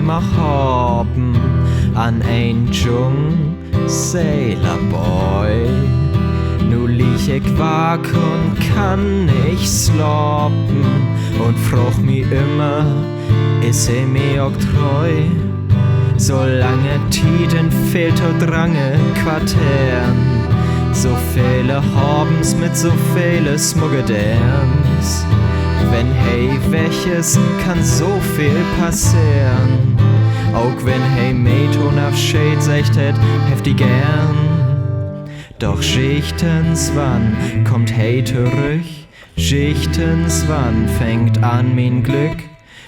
Bremer haben an ein Jung Sailorboy. Nu lieg ich wach und kann nicht sloppen und frag mich immer, ist mir auch treu? Solange Tiden fehlt und drange Quartern, so viele haben's mit so viele Smuggederns. Wenn hey welches kann so viel passieren, auch wenn hey Meton auf Shade secht het, heftig gern. Doch schichtens wann kommt hey zurück, schichtens wann fängt an mein Glück,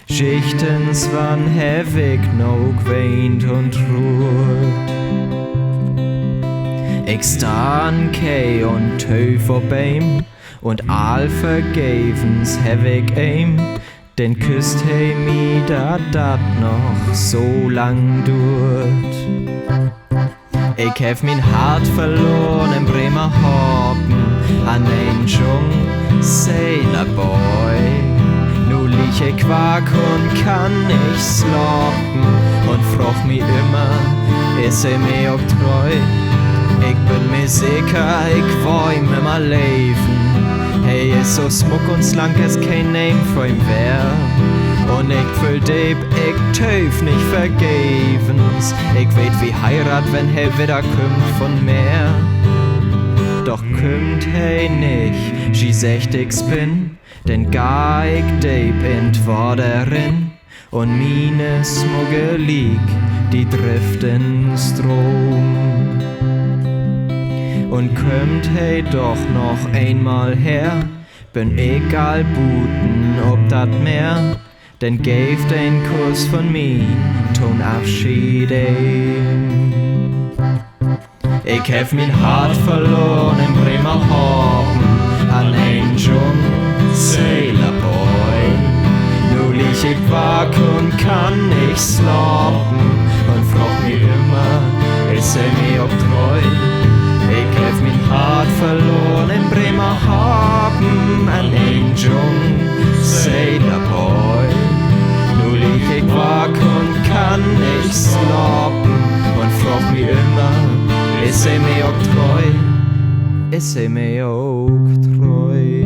schichtens wann hab ich noch weint und ruht. Ich stan kei und tö vorbeim und all vergebens hab ich aim, denn küsst hey mi dat noch so lang duurt. Ich hab mein Hart verloren im Bremer Hafen an ein Jung Sailorboy. Nu lieg ich wach und kann nicht sloppen und frag mich immer, ist mir auch treu? Ich bin mir sicher, ich will ihm immer leben. Hey, ist so smuck und slank, es kein Name für ihm wär. Und ich fühl deep, ich töf nicht vergebens. Ich weet wie heirat, wenn hey wieder kümmt von mehr. Doch kümmt hey nicht, sie secht ich's bin, denn gar ich deep entworderin. Und mine Smugge lieg, die drift in Strom. Und kümmt hey doch noch einmal her, bin egal buten, ob dat mehr, denn geeft ein Kuss von mir, ton Abschied ein. Ich hab mein Hart verloren im Bremer Hafen an ein Jung Sailorboy. Nu lieg ich wach und kann nicht sloppen und frag mich immer, ist mir auch treu? Ich hab mein Hart verloren im Bremer Hafen an ein Jung Sailorboy. Nu lieg ich wach und kann nicht sloppen und frag mich immer, ist mir auch treu? Ist mir auch treu?